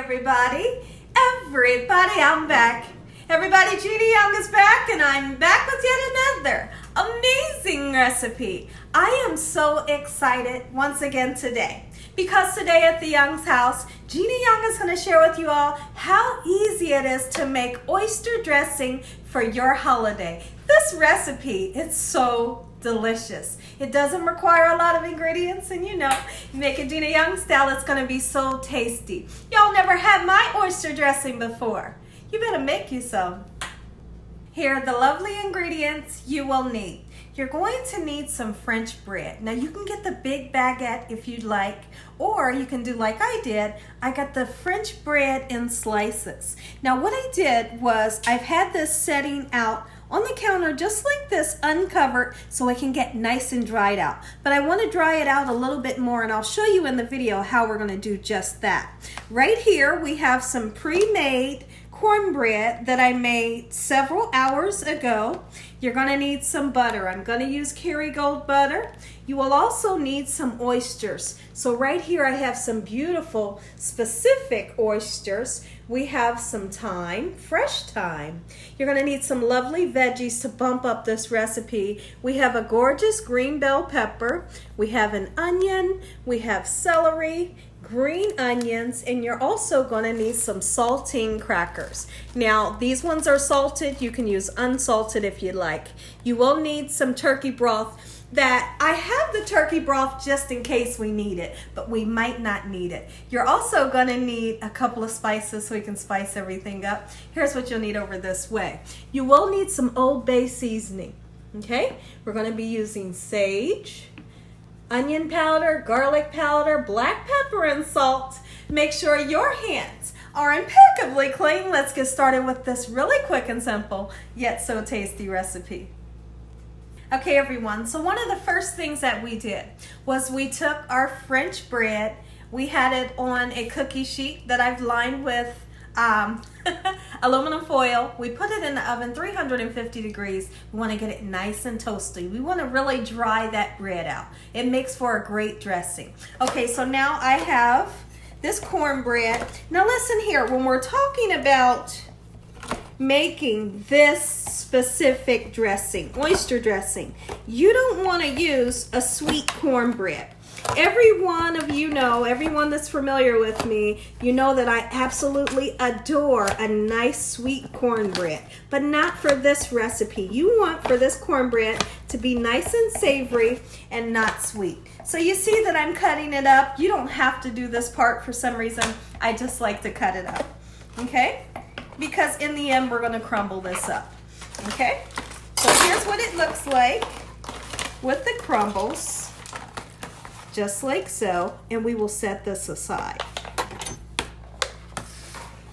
everybody. I'm back. Everybody, Gina Young is back, and I'm back with yet another amazing recipe. I am so excited once again today because today at the Young's house, Gina Young is going to share with you all how easy it is to make oyster dressing for your holiday. This recipe is so delicious. It doesn't require a lot of ingredients, and you make it Gina Young style, it's going to be so tasty. Y'all never had my oyster dressing before. You better make you some. Here are the lovely ingredients you will need. You're going to need some French bread. Now you can get the big baguette if you'd like, or you can do like I did. I got the French bread in slices. Now what I did was I've had this setting out on the counter just like this, uncovered, so it can get nice and dried out. But I want to dry it out a little bit more, and I'll show you in the video how we're going to do just that. Right here we have some pre-made cornbread that I made several hours ago. You're going to need some butter. I'm going to use Kerrygold butter. You will also need some oysters. So right here I have some beautiful specific oysters. We have some thyme, fresh thyme. You're going to need some lovely veggies to bump up this recipe. We have a gorgeous green bell pepper. We have an onion. We have celery, green onions, and you're also going to need some saltine crackers. Now these ones are salted. You can use unsalted if you'd like. You will need some turkey broth. That I have the turkey broth just in case we need it, but we might not need it. You're also going to need a couple of spices so we can spice everything up. Here's what you'll need over this way. You will need some Old Bay seasoning. Okay, we're going to be using sage, onion powder, garlic powder, black pepper, and salt. Make sure your hands are impeccably clean. Let's get started with this really quick and simple, yet so tasty recipe. Okay, everyone, so one of the first things that we did was we took our French bread. We had it on a cookie sheet that I've lined with aluminum foil. We put it in the oven, 350 degrees. We want to get it nice and toasty. We want to really dry that bread out. It makes for a great dressing. Okay, so now I have this cornbread. Now listen here, when we're talking about making this specific dressing, oyster dressing, you don't want to use a sweet cornbread. Every one of you know, everyone that's familiar with me, you know that I absolutely adore a nice sweet cornbread, but not for this recipe. You want for this cornbread to be nice and savory and not sweet. So you see that I'm cutting it up. You don't have to do this part for some reason. I just like to cut it up, okay? Because in the end, we're going to crumble this up, okay? So here's what it looks like with the crumbles, just like so, and we will set this aside,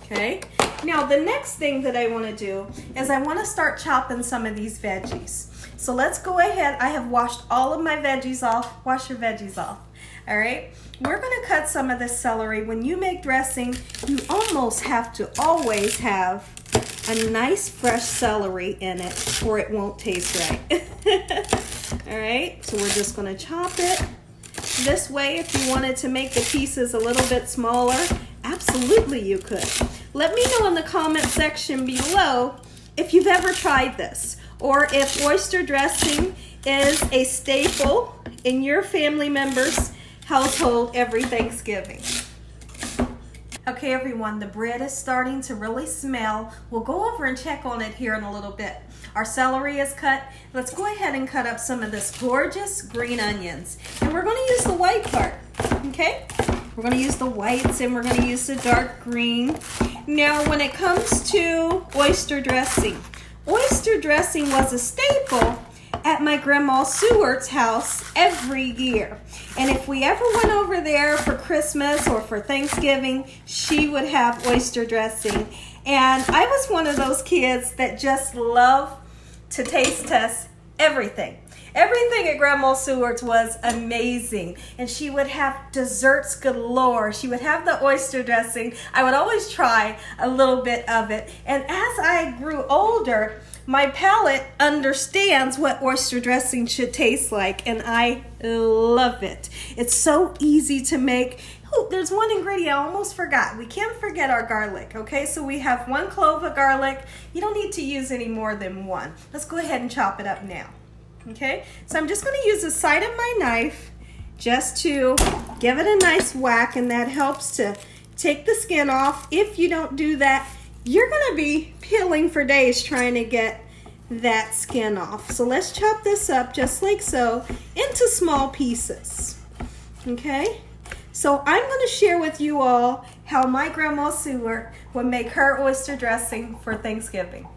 okay? Now, the next thing that I want to do is I want to start chopping some of these veggies. So let's go ahead. I have washed all of my veggies off. Wash your veggies off, all right? We're going to cut some of this celery. When you make dressing, you almost have to always have a nice fresh celery in it or it won't taste right. All right, so we're just going to chop it this way. If you wanted to make the pieces a little bit smaller, absolutely you could. Let me know in the comment section below if you've ever tried this or if oyster dressing is a staple in your family members' household every Thanksgiving. Okay, everyone, the bread is starting to really smell. We'll go over and check on it here in a little bit. Our celery is cut. Let's go ahead and cut up some of this gorgeous green onions. And we're going to use the white part, okay? We're going to use the whites and we're going to use the dark green. Now, when it comes to oyster dressing was a staple at my grandma Seward's house every year. And if we ever went over there for Christmas or for Thanksgiving, she would have oyster dressing. And I was one of those kids that just loved to taste test everything. Everything at Grandma Seward's was amazing. And she would have desserts galore. She would have the oyster dressing. I would always try a little bit of it. And as I grew older, my palate understands what oyster dressing should taste like, and I love it. It's so easy to make. Oh, there's one ingredient I almost forgot. We can't forget our garlic, okay? So we have 1 clove of garlic. You don't need to use any more than 1. Let's go ahead and chop it up now, okay? So I'm just gonna use the side of my knife just to give it a nice whack, and that helps to take the skin off. If you don't do that, you're gonna be peeling for days trying to get that skin off. So let's chop this up just like so into small pieces, okay? So I'm going to share with you all how my grandma Seward would make her oyster dressing for Thanksgiving.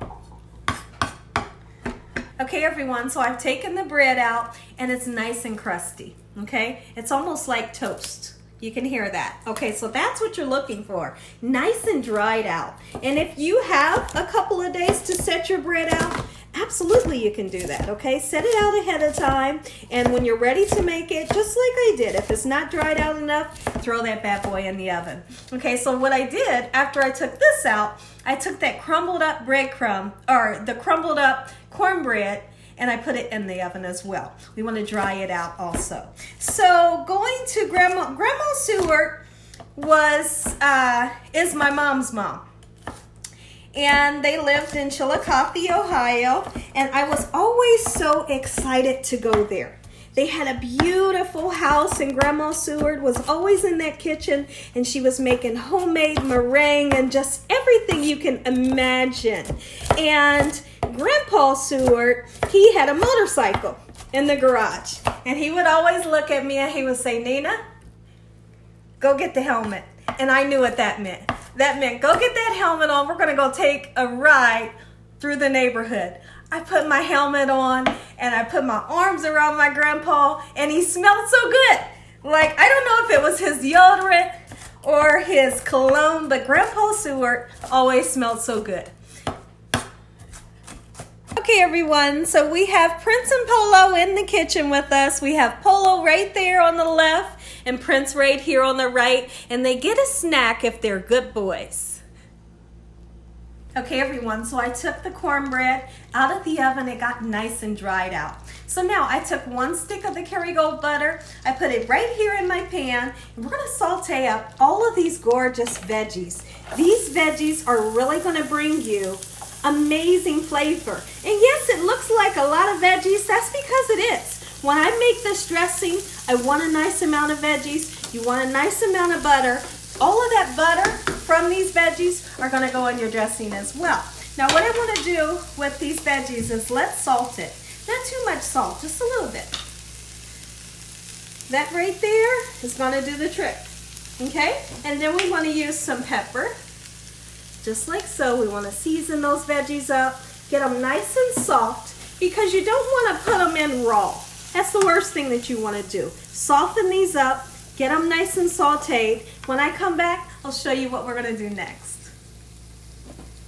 Okay everyone, so I've taken the bread out and it's nice and crusty, okay? It's almost like toast. You can hear that. Okay, so that's what you're looking for. Nice and dried out. And if you have a couple of days to set your bread out, absolutely you can do that, okay? Set it out ahead of time, and when you're ready to make it, just like I did, if it's not dried out enough, throw that bad boy in the oven. Okay, so what I did after I took this out, I took that crumbled up breadcrumb, or the crumbled up cornbread, and I put it in the oven as well. We want to dry it out also. So going to Grandma Seward is my mom's mom. And they lived in Chillicothe, Ohio, and I was always so excited to go there. They had a beautiful house, and Grandma Seward was always in that kitchen, and she was making homemade meringue and just everything you can imagine. And Grandpa Seward, he had a motorcycle in the garage, and he would always look at me and he would say, "Nina, go get the helmet." And I knew what that meant. That meant, go get that helmet on. We're going to go take a ride through the neighborhood. I put my helmet on and I put my arms around my grandpa, and he smelled so good. Like, I don't know if it was his deodorant or his cologne, but Grandpa Seward always smelled so good. Okay everyone, so we have Prince and Polo in the kitchen with us. We have Polo right there on the left and Prince right here on the right, and they get a snack if they're good boys. Okay everyone, so I took the cornbread out of the oven. It got nice and dried out. So now I took 1 stick of the Kerrygold butter. I put it right here in my pan, and we're going to saute up all of these gorgeous veggies. These veggies are really going to bring you amazing flavor. And yes, it looks like a lot of veggies. That's because it is. When I make this dressing, I want a nice amount of veggies. You want a nice amount of butter. All of that butter from these veggies are going to go in your dressing as well. Now what I want to do with these veggies is let's salt it. Not too much salt, just a little bit. That right there is going to do the trick. Okay? And then we want to use some pepper. Just like so. We want to season those veggies up. Get them nice and soft, because you don't want to put them in raw. That's the worst thing that you want to do. Soften these up, get them nice and sauteed. When I come back, I'll show you what we're going to do next.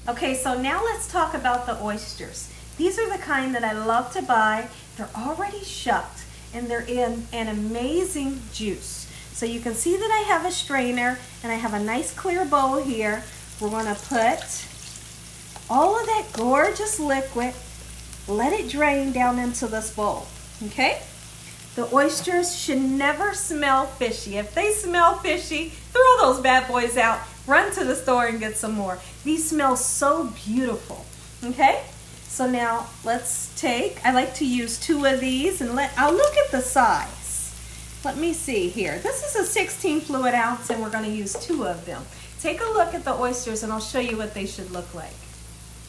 Okay, so now let's talk about the oysters. These are the kind that I love to buy. They're already shucked, and they're in an amazing juice. So you can see that I have a strainer, and I have a nice clear bowl here. We're going to put all of that gorgeous liquid, let it drain down into this bowl. Okay? The oysters should never smell fishy. If they smell fishy, throw those bad boys out. Run to the store and get some more. These smell so beautiful. Okay? So now let's take, I like to use 2 of these, and I'll look at the size. Let me see here. This is a 16 fluid ounce, and we're going to use 2 of them. Take a look at the oysters, and I'll show you what they should look like.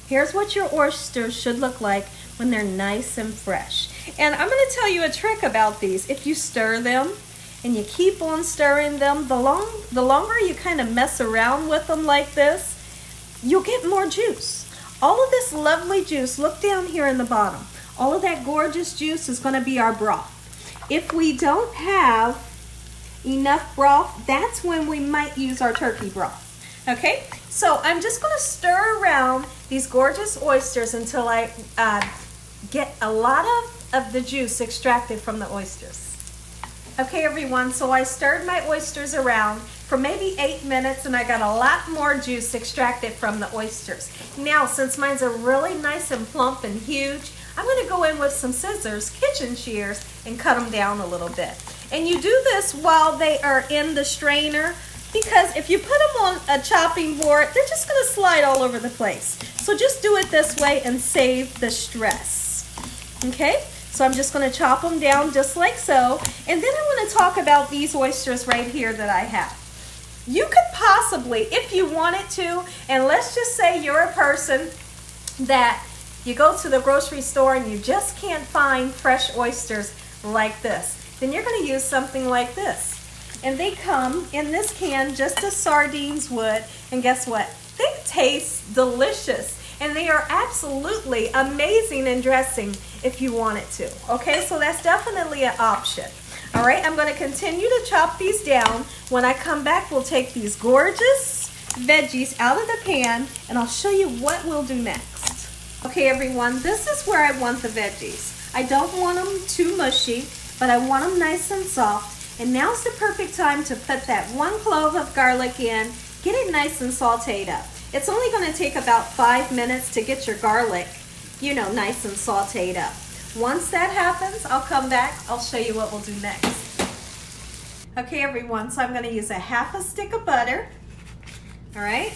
Here's what your oysters should look like when they're nice and fresh. And I'm going to tell you a trick about these. If you stir them and you keep on stirring them, the longer you kind of mess around with them like this, you'll get more juice. All of this lovely juice, look down here in the bottom. All of that gorgeous juice is going to be our broth. If we don't have enough broth, that's when we might use our turkey broth. Okay, so I'm just going to stir around these gorgeous oysters until I get a lot of the juice extracted from the oysters. Okay everyone, so I stirred my oysters around for maybe 8 minutes, and I got a lot more juice extracted from the oysters. Now, since mine's are really nice and plump and huge, I'm going to go in with some scissors, kitchen shears, and cut them down a little bit. And you do this while they are in the strainer, because if you put them on a chopping board, they're just going to slide all over the place. So just do it this way and save the stress. Okay, so I'm just going to chop them down just like so. And then I want to talk about these oysters right here that I have. You could possibly, if you wanted to, and let's just say you're a person that you go to the grocery store and you just can't find fresh oysters like this, then you're going to use something like this. And they come in this can just as sardines would, and guess what? They taste delicious, and they are absolutely amazing in dressing if you wanted to. Okay, so that's definitely an option. All right, I'm going to continue to chop these down. When I come back, we'll take these gorgeous veggies out of the pan, and I'll show you what we'll do next. Okay, everyone, this is where I want the veggies. I don't want them too mushy, but I want them nice and soft. And now's the perfect time to put that 1 clove of garlic in, get it nice and sauteed up. It's only going to take about 5 minutes to get your garlic, you know, nice and sauteed up. Once that happens, I'll come back, I'll show you what we'll do next. Okay, everyone, so I'm going to use a half a stick of butter, all right?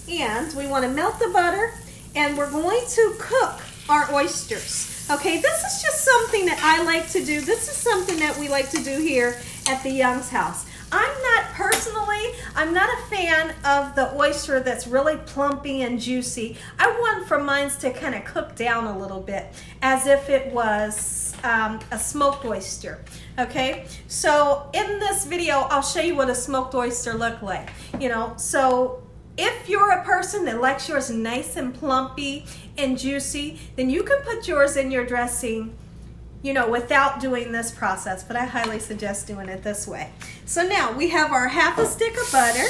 And we want to melt the butter, and we're going to cook our oysters. Okay, this is just something that I like to do. This is something that we like to do here at the Youngs house. I'm not a fan of the oyster that's really plumpy and juicy. I want for mine to kind of cook down a little bit as if it was a smoked oyster. Okay, so in this video, I'll show you what a smoked oyster look like. You know, so if you're a person that likes yours nice and plumpy and juicy, then you can put yours in your dressing, you know, without doing this process, but I highly suggest doing it this way. So now we have our half a stick of butter.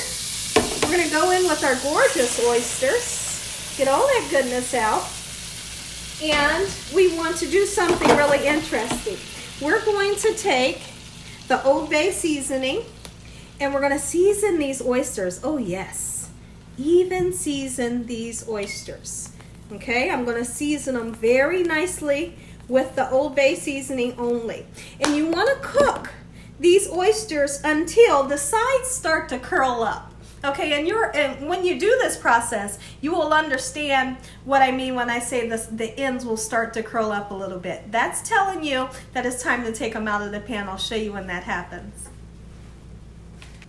We're gonna go in with our gorgeous oysters, get all that goodness out, and we want to do something really interesting. We're going to take the Old Bay seasoning, and we're gonna season these oysters. Oh yes, even season these oysters. Okay, I'm going to season them very nicely with the Old Bay seasoning only. And you want to cook these oysters until the sides start to curl up. Okay, and when you do this process, you will understand what I mean when I say this, the ends will start to curl up a little bit. That's telling you that it's time to take them out of the pan. I'll show you when that happens.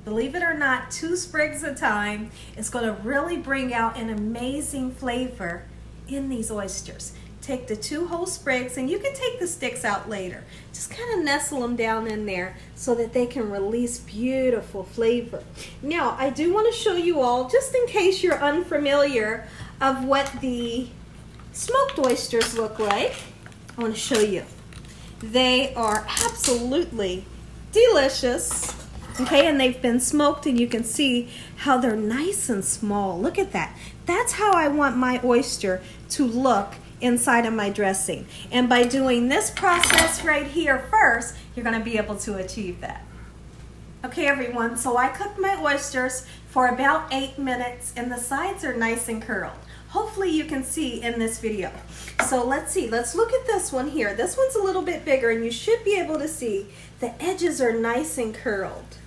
Believe it or not, 2 sprigs at a time is going to really bring out an amazing flavor in these oysters. Take the 2 whole sprigs, and you can take the sticks out later. Just kind of nestle them down in there so that they can release beautiful flavor. Now, I do want to show you all, just in case you're unfamiliar of what the smoked oysters look like, I want to show you. They are absolutely delicious. Okay, and they've been smoked, and you can see how they're nice and small. Look at that. That's how I want my oyster to look inside of my dressing. And by doing this process right here first, you're going to be able to achieve that. Okay, everyone, so I cooked my oysters for about 8 minutes, and the sides are nice and curled. Hopefully you can see in this video. So let's see, let's look at this one here. This one's a little bit bigger, and you should be able to see the edges are nice and curled.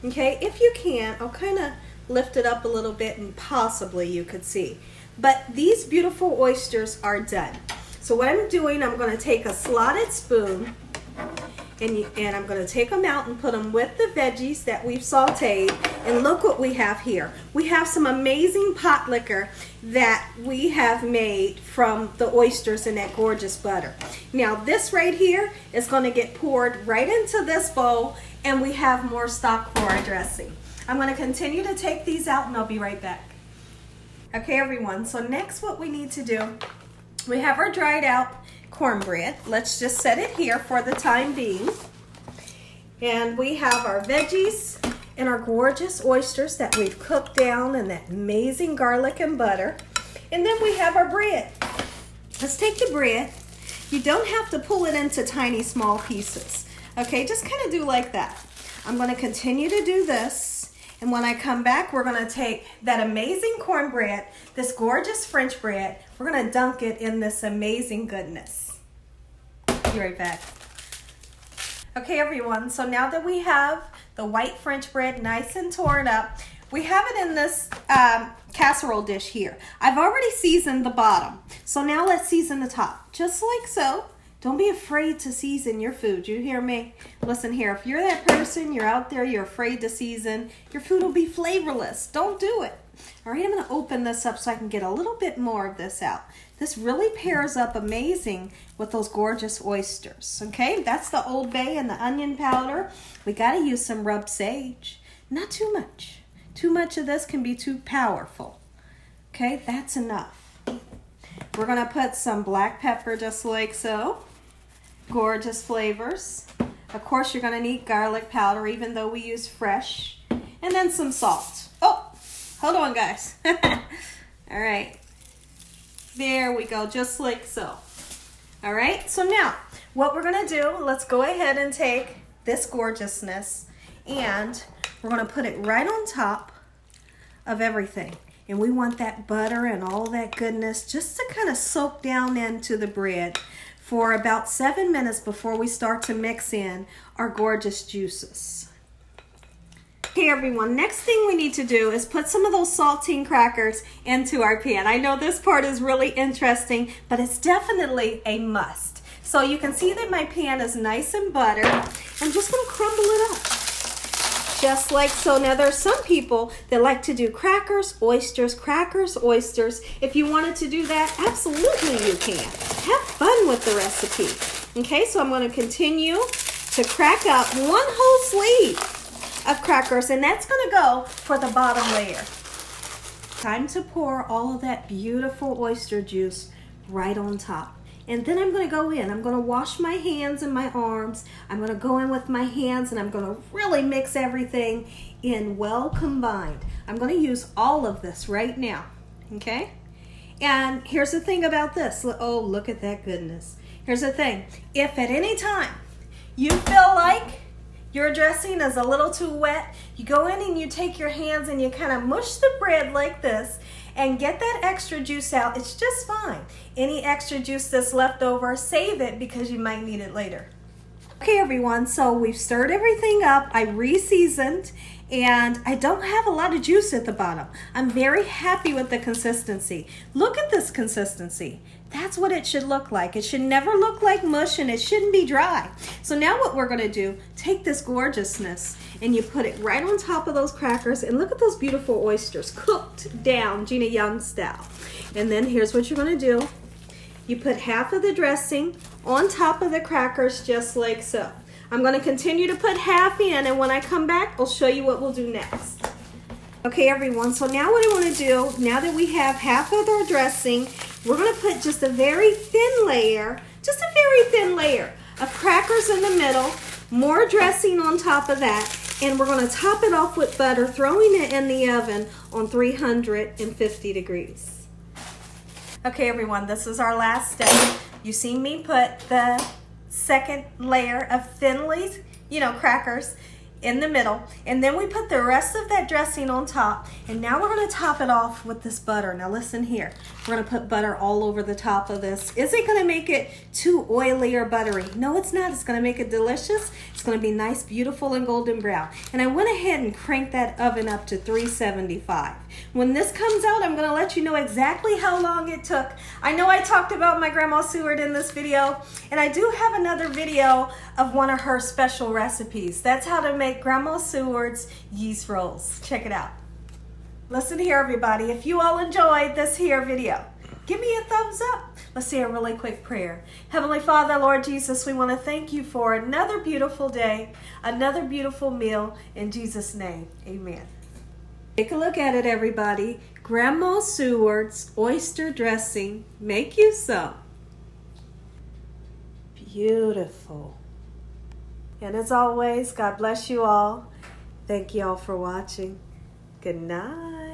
Okay, if you can, I'll kind of lift it up a little bit and possibly you could see. But these beautiful oysters are done. So what I'm doing, I'm going to take a slotted spoon and I'm going to take them out and put them with the veggies that we've sauteed. And look what we have here. We have some amazing pot liquor that we have made from the oysters in that gorgeous butter. Now this right here is going to get poured right into this bowl, and we have more stock for our dressing. I'm going to continue to take these out, and I'll be right back. Okay, everyone, so next what we need to do, we have our dried out cornbread. Let's just set it here for the time being. And we have our veggies and our gorgeous oysters that we've cooked down in that amazing garlic and butter. And then we have our bread. Let's take the bread. You don't have to pull it into tiny small pieces. Okay, just kind of do like that. I'm going to continue to do this. And when I come back, we're going to take that amazing cornbread, this gorgeous French bread, we're going to dunk it in this amazing goodness. Be right back. Okay, everyone, so now that we have the white French bread nice and torn up, we have it in this casserole dish here. I've already seasoned the bottom, so now let's season the top, just like so. Don't be afraid to season your food. You hear me? Listen here, if you're that person, you're out there, you're afraid to season, your food will be flavorless. Don't do it. All right, I'm going to open this up so I can get a little bit more of this out. This really pairs up amazing with those gorgeous oysters. Okay, that's the Old Bay and the onion powder. We got to use some rubbed sage. Not too much. Too much of this can be too powerful. Okay, that's enough. We're going to put some black pepper just like so. Gorgeous flavors. Of course, you're going to need garlic powder, even though we use fresh. And then some salt. Oh, hold on, guys. All right. There we go, just like so. All right, so now what we're going to do, let's go ahead and take this gorgeousness and we're going to put it right on top of everything. And we want that butter and all that goodness just to kind of soak down into the bread for about 7 minutes before we start to mix in our gorgeous juices. Okay, everyone, next thing we need to do is put some of those saltine crackers into our pan. I know this part is really interesting, but it's definitely a must. So you can see that my pan is nice and buttered. I'm just going to crumble it up. Just like so. Now there's some people that like to do crackers, oysters, crackers, oysters. If you wanted to do that, absolutely you can. Have fun with the recipe. Okay, so I'm going to continue to crack up one whole sleeve of crackers, and that's going to go for the bottom layer. Time to pour all of that beautiful oyster juice right on top. And then I'm going to go in. I'm going to wash my hands and my arms. I'm going to go in with my hands and I'm going to really mix everything in well combined. I'm going to use all of this right now. Okay? And here's the thing about this. Oh, look at that goodness. Here's the thing. If at any time you feel like your dressing is a little too wet, you go in and you take your hands and you kind of mush the bread like this and get that extra juice out. It's just fine. Any extra juice that's left over, save it because you might need it later. Okay, everyone, so we've stirred everything up. I re-seasoned and I don't have a lot of juice at the bottom. I'm very happy with the consistency. Look at this consistency. That's what it should look like. It should never look like mush and it shouldn't be dry. So now what we're going to do, take this gorgeousness and you put it right on top of those crackers, and look at those beautiful oysters cooked down Gina Young style. And then here's what you're going to do. You put half of the dressing on top of the crackers just like so. I'm going to continue to put half in, and when I come back, I'll show you what we'll do next. Okay, everyone, so now what I want to do, now that we have half of our dressing, we're going to put just a very thin layer of crackers in the middle, more dressing on top of that, and we're going to top it off with butter, throwing it in the oven on 350 degrees. Okay, everyone, this is our last step. You see me put the second layer of thinly, crackers in the middle, and then we put the rest of that dressing on top, and now we're going to top it off with this butter. Now listen here, we're going to put butter all over the top of this. Is it going to make it too oily or buttery? No, it's not. It's going to make it delicious. It's going to be nice, beautiful, and golden brown. And I went ahead and cranked that oven up to 375. When this comes out, I'm going to let you know exactly how long it took. I know I talked about my Grandma Seward in this video, and I do have another video of one of her special recipes. That's how to make Grandma Seward's yeast rolls. Check it out. Listen here, everybody. If you all enjoyed this here video, give me a thumbs up. Let's say a really quick prayer. Heavenly Father, Lord Jesus, we want to thank you for another beautiful day, another beautiful meal. In Jesus' name, amen. Take a look at it, everybody. Grandma Seward's oyster dressing. Make you some. Beautiful. And as always, God bless you all. Thank you all for watching. Good night.